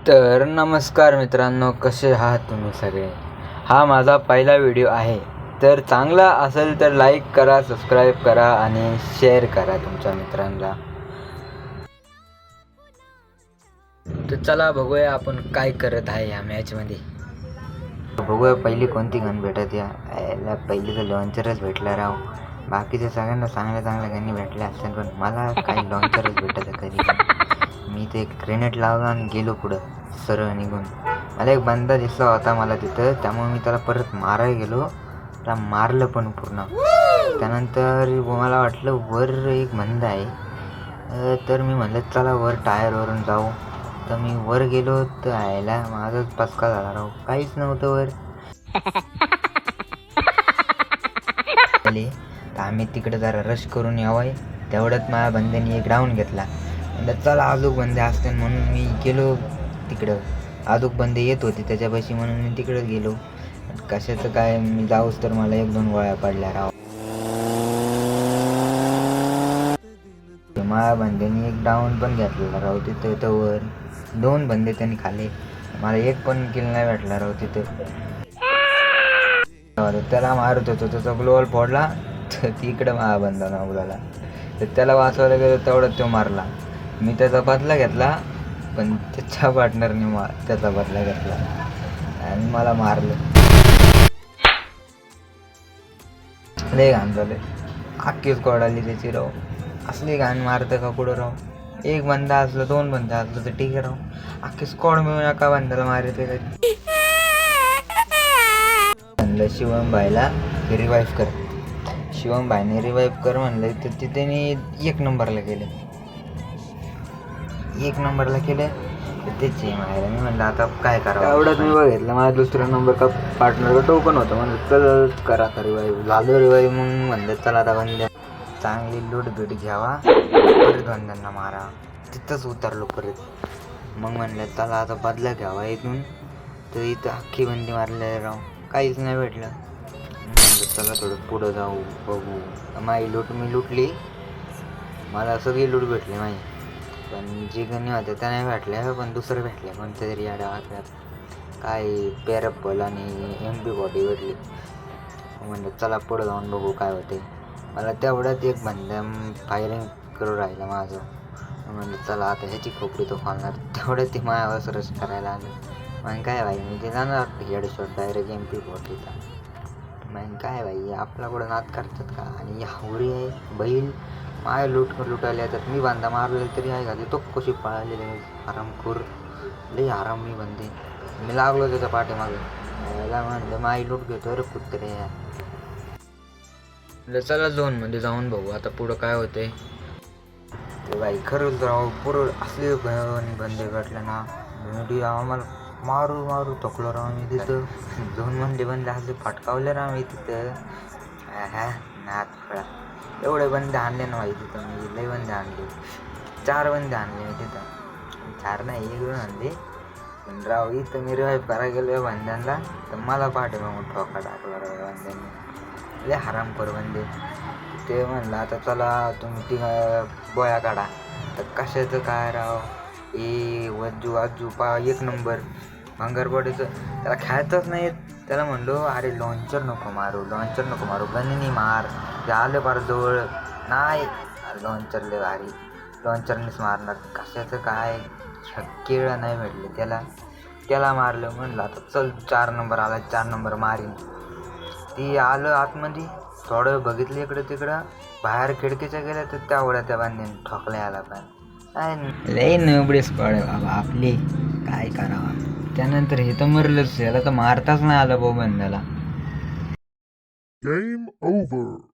तर नमस्कार मित्रांनो, कसे आहात तुम्ही सगळे. हा माझा पहिला व्हिडिओ आहे, तर चांगला असेल तर लाईक करा, सबस्क्राईब करा आणि शेअर करा तुमच्या मित्रांना. तर चला बघूया आपण काय करत आहे या मॅचमध्ये. बघूया पहिली कोणती गन भेटत. याला पहिली तर लॉन्चरच भेटला राव. बाकीच्या सगळ्यांना चांगल्या चांगल्या गनी भेटल्या असतील, पण मला काही लॉन्चरच भेटत कधी. मी ते ग्रेनेड लावला आणि गेलो पुढं सरळ निघून. मला एक बंदा दिसला होता मला तिथं, त्यामुळे मी त्याला परत मारायला गेलो. त्याला मारलं पण पूर्ण. त्यानंतर मला वाटलं वर एक बंदा आहे, तर मी म्हणलं चला वर टायरवरून जाऊ. तर मी वर गेलो तर यायला माझाच पचका झाला राव, काहीच नव्हतं वर. तर आम्ही तिकडे जरा रश करून यावं, तेवढ्यात माझ्या बंद्याने एक डाऊन घेतला. म्हणलं चला अजूक बंदे असते म्हणून मी गेलो तिकडं. अजूक बंदे येत होते त्याच्यापाशी म्हणून मी तिकडं गेलो. कशाचं काय, मी जाऊच तर मला 1-2 गोळ्या पडल्या राव. माझ्या बंद्याने एक डाऊन पण घेतलेला राव तिथं. वर 2 बंदे त्यांनी खाले, मला एक पण किल नाही भेटला राव तिथं. त्याला मारत होतो, त्याचा ग्लोअल फोडला तर तिकडं माझा बंदा नवलाला. तर त्याला वाचवायला गेलो तेवढ्यात तो मारला. मी त्याचा बदला घेतला, पण त्याच्या पार्टनरने त्याचा बदला घेतला आणि मला मारलं. लय घाण झालं, अख्खी स्क्वॉड आली त्याची राव. असली घाण मारतं का कुठं राव. एक बंदा असलं 2 बंदा असलं तर ठीक आहे राव, अख्खी स्क्वॉड मिळून एका बंदाला मारते कधी. म्हणलं शिवम भाईला रिवाईव्ह कर. शिवम भाईने रिवाईव्ह कर म्हणलं, तर तिथे 1 नंबरला केले. 1 नंबरला केले तर त्याची मायला. मी म्हणलं आता काय करावं. एवढंच मी बघितलं माझा दुसरा नंबर का पार्टनर टोकन होतं. म्हणलं चल करा का रिवाईव्ह. झालं रिवाईव्ह. मग म्हणलं चला आता बंद्या चांगली लूट भेट घ्यावा, परत बंद्यांना मारा. तिथंच उतरलो परत. मग म्हणलं चला आता बदला घ्यावा इथून. तर इथं अख्खी बंदी मारले राव, काहीच नाही भेटलं. म्हणलं चला थोडं पुढं जाऊ बघू. माझी लूट मी लुटली, मला सगळी लूट भेटली माझी. पण जी गणी होत्या त्या नाही भेटल्या, पण दुसरं भेटले कोणत्या तरी या डावात काय पॅरापल आणि MP40 भेटली. म्हणलं चला पुढं जाऊन बघू काय होते. मला तेवढ्यात एक बंदा फायरिंग करू राहिला माझं. म्हणलं चला आता ह्याची खोपडी तो खोलणार. तेवढ्यात ते मायावर रश करायला आलं. मग काय भाई, मी ते जाणार हेडशॉट डायरेक्ट MP40चा. मग काय भाई, आपला कुठं नाद करतात का. आणि हावरी आहे बैल माय लुटायला येतात. मी बांधा मारले तरी आहे का ते तो कशी पळालेले आरामखोर. लई आराम मी बंदे. मी लागलो त्याच्या पाठीमागं याला. म्हणलं माई लूट घेतो रे कुत्रे यार. चला झोनमध्ये जाऊन बघू आता पुढं काय होतंय ते. बाई खरंच राव, पुरं असले बंदे भेटले ना. भेटी आम्हाला मारू मारू थकलो राव मी तिथं. झोनमध्ये बंदे असले फटकावले राव मी तिथं. नाथ फळा एवढे बंदे आणले ना भाई तिथं. मी लई बंदे आणले, 4 बंदे आणले मी तिथं. 4 नाही 1 आणले. पण राव इथं मी रिवाईव्ह करायला गेलो बंद्यांना, तर मला पाठीमागून ठोका टाकला राव बंद्यांनी. लय हरामखोर बंदे. ते म्हणलं आता चला तुम्ही ती बोया काढा. तर कशाचं काय राव, वज्जू आजू 1 नंबर भंगारपाडीचं. त्याला खेळतच नाहीत. त्याला म्हणलो अरे लॉन्चर नको मारू गनिनी मार. ते आलं फार जवळ नाही, लॉन्चर लय भारी, लॉन्चरनेच मारणार. कशाचं काय केळं नाही भेटले त्याला मारलं. म्हणलं आता चल 4 नंबर आला, 4 नंबर मारीन. ती आलं आतमध्ये, थोडं बघितलं इकडं तिकडं, बाहेर खिडकीच्या गेल्या तर तेवढ्या त्या बांधून ठोकल्या आला. पण लय नबळे स्क्वॉड आहे बाबा आपले, काय करावा. त्यानंतर हे तर मरलंच, याला तर मारताच नाही आलं भाऊ बंदाला. Game over.